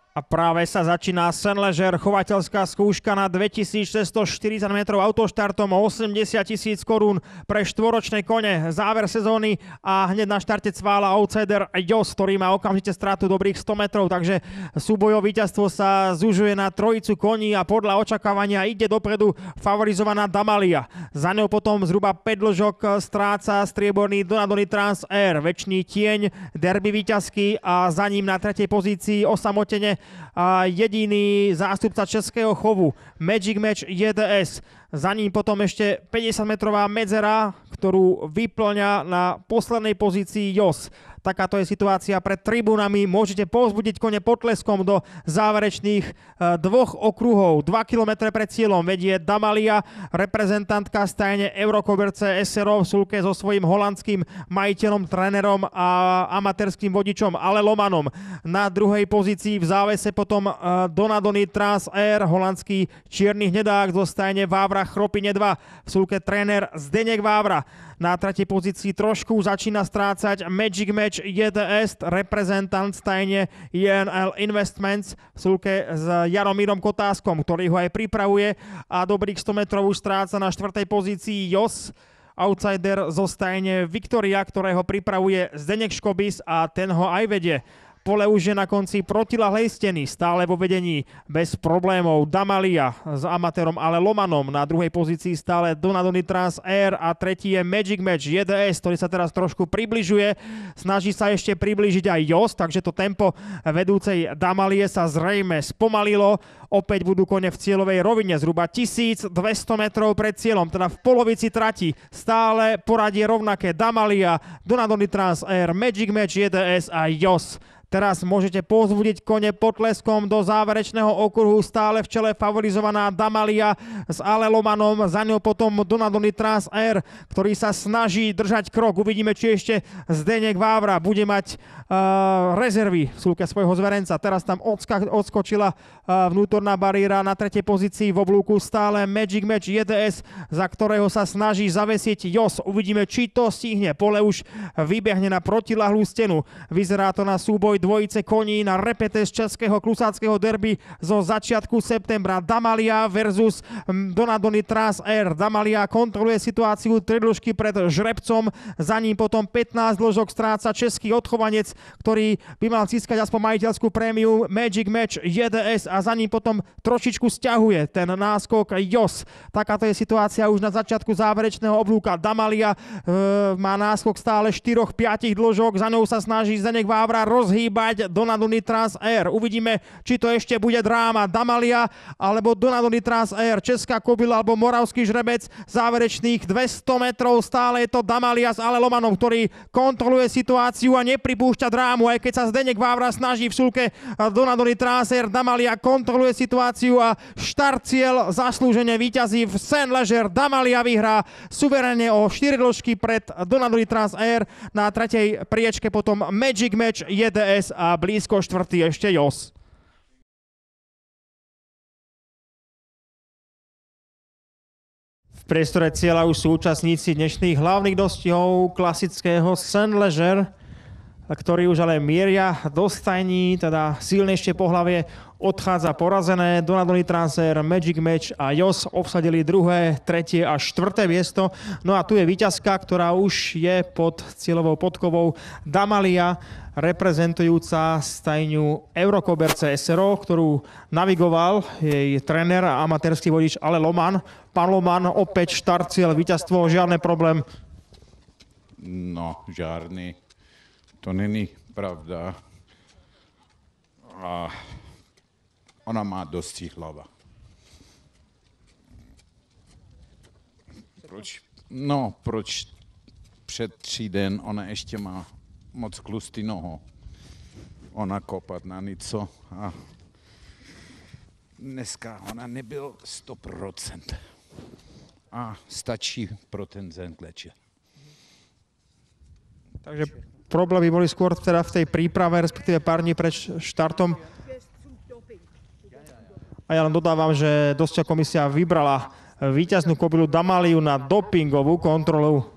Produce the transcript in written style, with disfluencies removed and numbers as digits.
A práve sa začína Saint-Léger, chovateľská skúška na 2640 metrov autoštartom, 80 000 korún pre štvoročné kone. Záver sezóny a hneď na štarte cvála outsider Jos, ktorý má okamžite stratu dobrých 100 metrov, takže súboj o víťazstvo sa zužuje na trojicu koní a podľa očakávania ide dopredu favorizovaná Damalia. Za ňou potom zhruba 5 dĺžok stráca strieborný Donadoni Trans Air, večný tieň derby víťazky a za ním na tretej pozícii osamotene a jediný zástupca českého chovu Magic Match JDS. Za ním potom ešte 50-metrová medzera, ktorú vyplňa na poslednej pozícii Jos. Takáto je situácia pred tribúnami. Môžete povzbudiť kone potleskom do záverečných dvoch okruhov. 2 km pred cieľom vedie Damalia, reprezentantka stajne Eurokoberce SRO v súlke so svojím holandským majiteľom, trénerom a amatérským vodičom Ale Lomanom. Na druhej pozícii v závese potom Donadoni Trans Air, holandský čierny hnedák zo stajne Vávra Chropine 2 v súlke tréner Zdeněk Vávra. Na tretej pozícii trošku začína strácať Magic Match JDS, reprezentant stajne JNL Investments v súlke s Jaromírom Kotáskom, ktorý ho aj pripravuje, a dobrých 100 metrov už stráca na štvrtej pozícii Jos, outsider zo stajne Victoria, ktorého pripravuje Zdeněk Škobis a ten ho aj vedie. Pole už je na konci protilahlej steny, stále vo vedení bez problémov Damalia s amatérom Ale Lomanom, na druhej pozícii stále Donadoni Trans Air a tretí je Magic Match JDS, ktorý sa teraz trošku približuje, snaží sa ešte priblížiť aj Jos, takže to tempo vedúcej Damalie sa zrejme spomalilo. Opäť budú kone v cieľovej rovine, zhruba 1200 metrov pred cieľom, teda v polovici trati. Stále poradie rovnaké Damalia, Donadoni Trans Air, Magic Match JDS a Jos. Teraz môžete povzbudiť kone potleskom do záverečného okruhu, stále v čele favorizovaná Damalia s Ale Lomanom, za ňou potom Donadoni Trans Air, ktorý sa snaží držať krok. Uvidíme, či ešte Zdeněk Vávra bude mať rezervy v súlke svojho zverenca. Teraz tam odskočila vnútorná bariéra, na tretej pozícii v oblúku stále Magic Match JDS, za ktorého sa snaží zavesiť Jos. Uvidíme, či to stihne. Pole už vybehne na protilahlú stenu. Vyzerá to na súboj dvojice koní na repete z českého klusáckého derby zo začiatku septembra. Damalia versus Donadoni Trans Air. Damalia kontroluje situáciu 3 dĺžky pred žrebcom, za ním potom 15 dĺžok stráca český odchovanec, ktorý by mal získať aspoň majiteľskú prémiu Magic Match JDS, a za ním potom trošičku stiahuje ten náskok Jos. Takáto je situácia už na začiatku záverečného oblúka. Damalia má náskok stále 4-5 dĺžok, za ňou sa snaží Zdeněk Vávra rozhýbať Donadoni Trans Air. Uvidíme, či to ešte bude dráma Damalia alebo Donadoni Trans Air, česká kobila alebo moravský žrebec. Záverečných 200 metrov stále je to Damalia s Ale Lomanom, ktorý kontroluje situáciu a nepripúšťa drámu, aj keď sa Zdeněk Vávra snaží v súlke Donadoni Trans Air. Damalia kontroluje situáciu a štart cieľ zaslúžene víťazí v Saint-Léger. Damalia vyhrá suverene o 4 dĺžky pred Donadoni Trans Air, na tretej priečke potom Magic Match JDS a blízko štvrtý ešte Jos. V priestore cieľa už sú účastníci dnešných hlavných dostihov klasického Saint-Léger, ktorí už ale mieria do stajní, teda silnejšie pohlavie odchádza porazené. Donadoni Trans Air, Magic Match a Jos obsadili 2., 3. a 4. miesto. No a tu je víťazka, ktorá už je pod cieľovou podkovou, Damalia, reprezentujúca stajňu Eurokoberce SRO, ktorú navigoval jej tréner a amatérský vodič Ale Loman. Pán Loman, opäť štart cieľ, víťazstvo, žiadny problém? No, žádný. To není pravda. A ona má dosti hlava. Proč? No, proč před 3 den ona ještě má moc tlustý noho. Ona kopat na něco a dneska ona nebyl 100%. A stačí pro ten zenkleče. Takže problémy boli skôr teda v tej príprave, respektíve pár dní pred štartom. A ja len dodávam, že dosťa komisia vybrala víťaznú kobylu Damaliu na dopingovú kontrolu.